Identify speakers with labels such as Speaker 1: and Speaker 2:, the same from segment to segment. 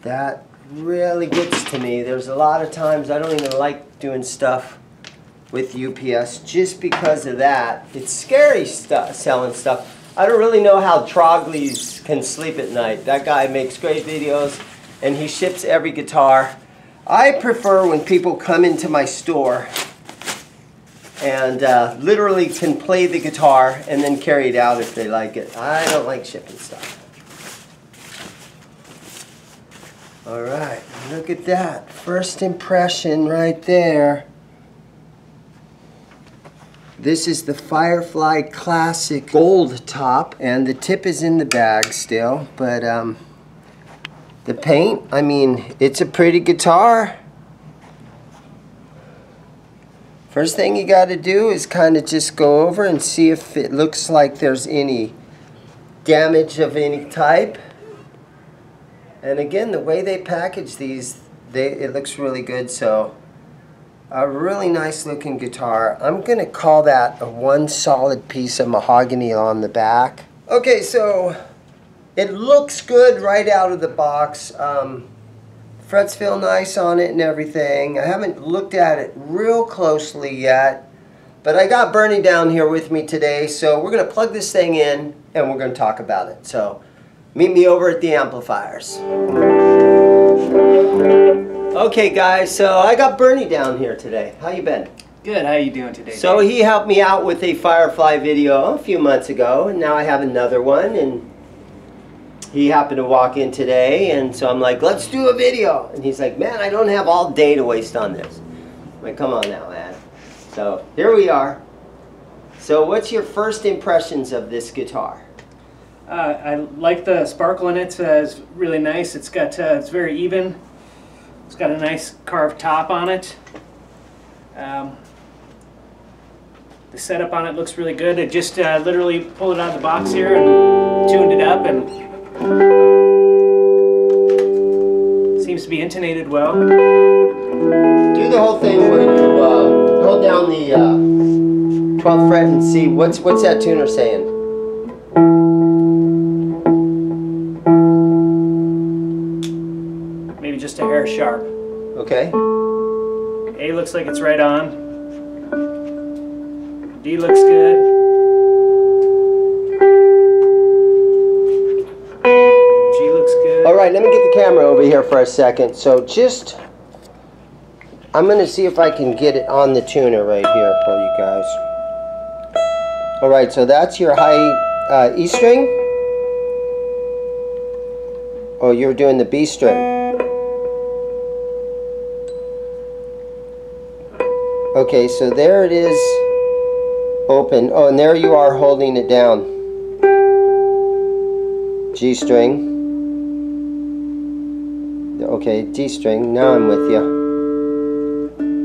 Speaker 1: That really gets to me. There's a lot of times I don't even like doing stuff with UPS just because of that. It's scary stuff, selling stuff. I don't really know how Trogleys can sleep at night. That guy makes great videos and he ships every guitar. I prefer when people come into my store and literally can play the guitar and then carry it out if they like it. I don't like shipping stuff. All right, look at that. First impression right there. This is the Firefly Classic Gold top, and the tip is in the bag still, but the paint, I mean, it's a pretty guitar. First thing you got to do is kind of just go over and see if it looks like there's any damage of any type. And again, the way they package these, it looks really good. So a really nice looking guitar. I'm going to call that a one solid piece of mahogany on the back. Okay, so it looks good right out of the box. Frets feel nice on it and everything. I haven't looked at it real closely yet, but I got Bernie down here with me today, so we're going to plug this thing in and we're going to talk about it. So meet me over at the amplifiers. Okay guys, so I got Bernie down here today. How you been?
Speaker 2: Good, how you doing today?
Speaker 1: So he helped me out with a Firefly video a few months ago, and now I have another one, and he happened to walk in today, and so I'm like, let's do a video. And he's like, man, I don't have all day to waste on this. I'm like, come on now, man. So here we are. So what's your first impressions of this guitar?
Speaker 2: I like the sparkle in it. It's really nice. It's got it's very even. It's got a nice carved top on it. The setup on it looks really good. I just literally pulled it out of the box here and tuned it up, and seems to be intonated well.
Speaker 1: Do the whole thing where you hold down the 12th fret and see what's that tuner saying.
Speaker 2: Maybe just a hair sharp.
Speaker 1: Okay.
Speaker 2: A looks like it's right on. D looks good. G looks good.
Speaker 1: All right, let me get the camera over here for a second. So just, I'm going to see if I can get it on the tuner right here for you guys. All right, so that's your high E string. Oh, you're doing the B string. Okay, so there it is, open. Oh, and there you are holding it down. G string. Okay, D string. Now I'm with you.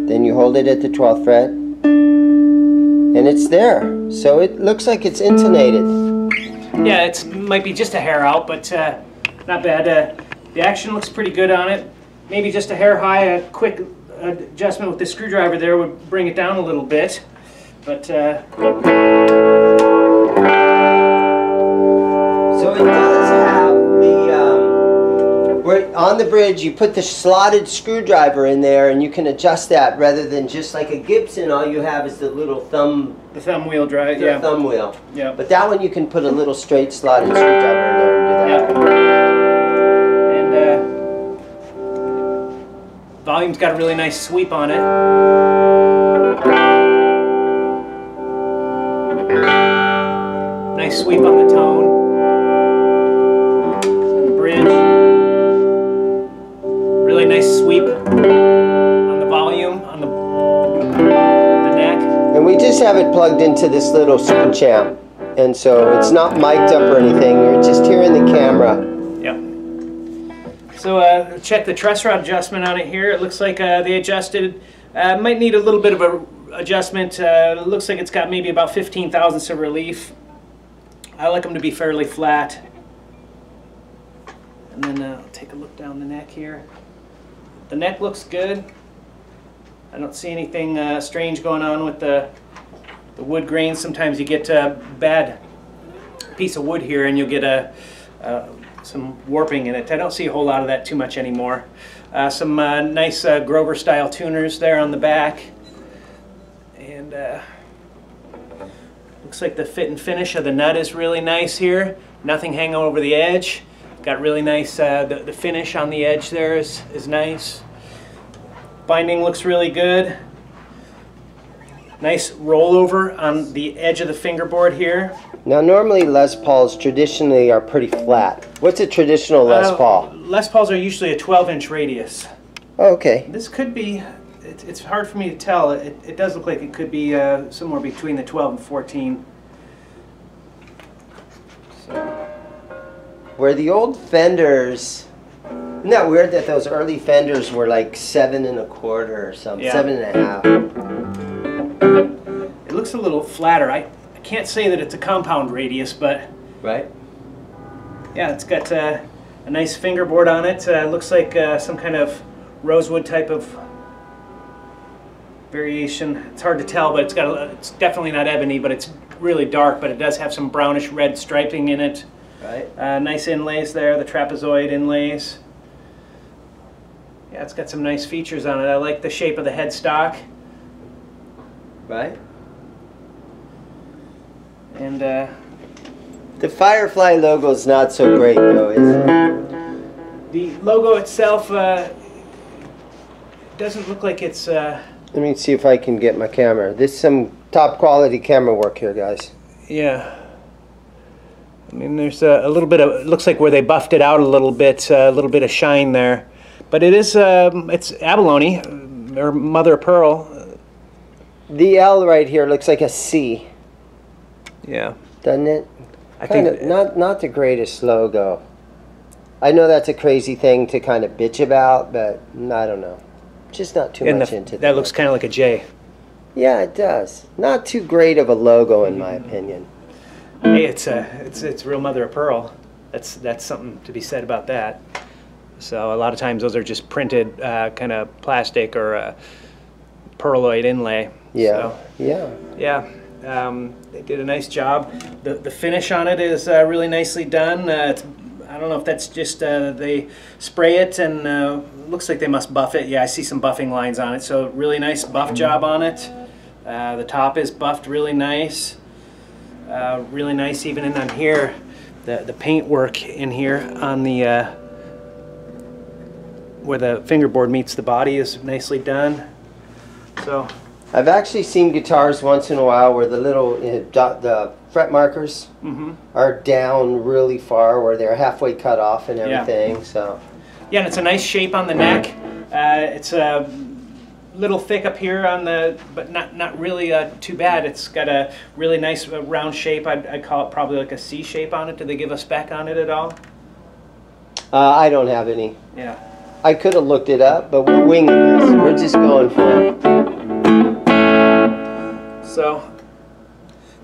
Speaker 1: Then you hold it at the 12th fret, and it's there. So it looks like it's intonated.
Speaker 2: Yeah, it might be just a hair out, but not bad. The action looks pretty good on it. Maybe just a hair high. A quick adjustment with the screwdriver there would bring it down a little bit, but so
Speaker 1: it does have the where on the bridge you put the slotted screwdriver in there, and you can adjust that rather than just like a Gibson. All you have is the little thumb
Speaker 2: wheel drive. Yeah,
Speaker 1: thumb wheel.
Speaker 2: Yeah,
Speaker 1: but that one you can put a little straight slotted screwdriver in there and do that.
Speaker 2: Yeah. Volume's got a really nice sweep on it. Nice sweep on the tone. On the bridge. Really nice sweep on the volume, on the neck.
Speaker 1: And we just have it plugged into this little screech amp. And so it's not mic'd up or anything. You're just hearing the camera.
Speaker 2: So check the truss rod adjustment on it here. It looks like they adjusted. Might need a little bit of a adjustment. It looks like it's got maybe about 15 thousandths of relief. I like them to be fairly flat. And then I'll take a look down the neck here. The neck looks good. I don't see anything strange going on with the wood grain. Sometimes you get a bad piece of wood here and you'll get a some warping in it. I don't see a whole lot of that too much anymore. Some nice Grover style tuners there on the back, and looks like the fit and finish of the nut is really nice here. Nothing hanging over the edge. Got really nice, the finish on the edge there is nice. Binding looks really good. Nice rollover on the edge of the fingerboard here.
Speaker 1: Now normally Les Pauls traditionally are pretty flat. What's a traditional Les Paul?
Speaker 2: Les Pauls are usually a 12-inch radius.
Speaker 1: Oh, okay.
Speaker 2: This could be, it's hard for me to tell. It does look like it could be somewhere between the 12 and 14. So.
Speaker 1: Where the old fenders, isn't that weird that those early fenders were like 7 1/4 or something, yeah. 7 1/2.
Speaker 2: It looks a little flatter. I can't say that it's a compound radius, but
Speaker 1: right.
Speaker 2: Yeah, it's got a nice fingerboard on it. Looks like some kind of rosewood type of variation. It's hard to tell, but it's definitely not ebony, but it's really dark. But it does have some brownish red striping in it.
Speaker 1: Right.
Speaker 2: Nice inlays there, the trapezoid inlays. Yeah, it's got some nice features on it. I like the shape of the headstock.
Speaker 1: Right.
Speaker 2: And
Speaker 1: the Firefly logo is not so great, though, is it?
Speaker 2: The logo itself doesn't look like it's...
Speaker 1: Let me see if I can get my camera. This is some top quality camera work here, guys.
Speaker 2: Yeah. I mean, there's a little bit of... It looks like where they buffed it out a little bit of shine there. But it is... it's abalone, or mother of pearl.
Speaker 1: The L right here looks like a C.
Speaker 2: Yeah.
Speaker 1: Doesn't it?
Speaker 2: I think
Speaker 1: not the greatest logo. I know that's a crazy thing to kind of bitch about, but I don't know. Just not too much into that.
Speaker 2: That looks kind of like a J.
Speaker 1: Yeah, it does. Not too great of a logo, in my opinion.
Speaker 2: Hey, it's real mother of pearl. That's something to be said about that. So a lot of times those are just printed kind of plastic or pearloid inlay.
Speaker 1: Yeah.
Speaker 2: So,
Speaker 1: yeah.
Speaker 2: Yeah. They did a nice job. The finish on it is really nicely done. I don't know if that's just they spray it and looks like they must buff it. Yeah, I see some buffing lines on it. So really nice buff job on it. The top is buffed really nice. Really nice even in on here. The paint work in here on the where the fingerboard meets the body is nicely done. So.
Speaker 1: I've actually seen guitars once in a while where the little the fret markers are down really far, where they're halfway cut off and everything. Yeah. So. Yeah,
Speaker 2: and it's a nice shape on the neck. It's a little thick up here on the, but not really too bad. It's got a really nice round shape. I'd call it probably like a C shape on it. Did they give a spec on it at all?
Speaker 1: I don't have any.
Speaker 2: Yeah.
Speaker 1: I could have looked it up, but we're winging this. We're just going for it.
Speaker 2: So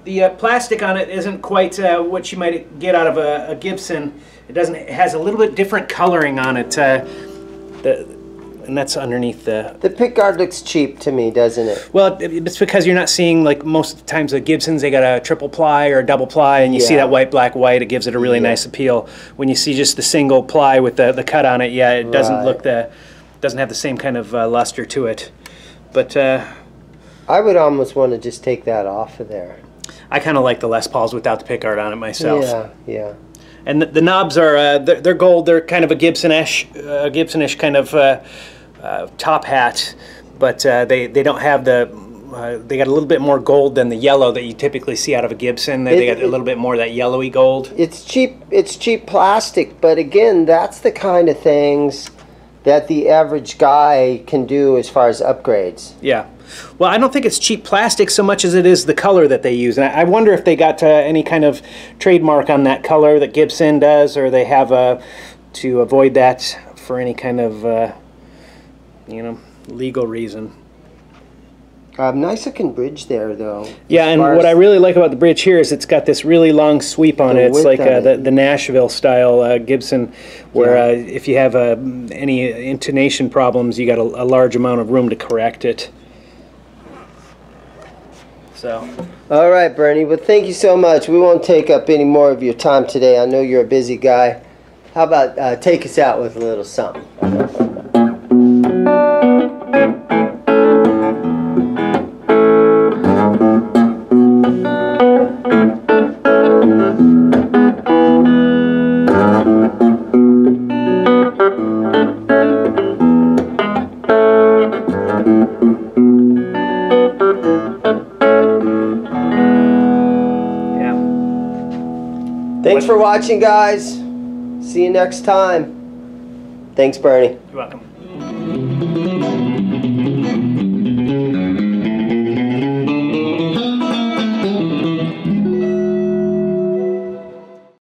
Speaker 2: the plastic on it isn't quite what you might get out of a Gibson. It has a little bit different coloring on it. And that's underneath the...
Speaker 1: The pickguard looks cheap to me, doesn't it?
Speaker 2: Well, it's because you're not seeing, like most of the times the Gibsons, they got a triple ply or a double ply, and you see that white, black, white. It gives it a really nice appeal. When you see just the single ply with the cut on it, yeah, it doesn't look doesn't have the same kind of luster to it. But
Speaker 1: I would almost want to just take that off of there.
Speaker 2: I kind of like the Les Pauls without the pickguard on it myself.
Speaker 1: Yeah, yeah.
Speaker 2: And the knobs are they're gold. They're kind of a Gibson-ish kind of top hat, but they don't have the they got a little bit more gold than the yellow that you typically see out of a Gibson. They got a little bit more of that yellowy gold.
Speaker 1: It's cheap plastic, but again, that's the kind of things that the average guy can do as far as upgrades.
Speaker 2: Yeah. Well, I don't think it's cheap plastic so much as it is the color that they use. And I wonder if they got any kind of trademark on that color that Gibson does, or they have to avoid that for any kind of, legal reason.
Speaker 1: Nice looking bridge there, though.
Speaker 2: Yeah, and what I really like about the bridge here is it's got this really long sweep on it. It's like the Nashville style Gibson, where if you have any intonation problems, you got a large amount of room to correct it. So.
Speaker 1: All right, Bernie. Well, thank you so much. We won't take up any more of your time today. I know you're a busy guy. How about take us out with a little something? Thanks for watching, guys. See you next time. Thanks, Bernie.
Speaker 2: You're welcome.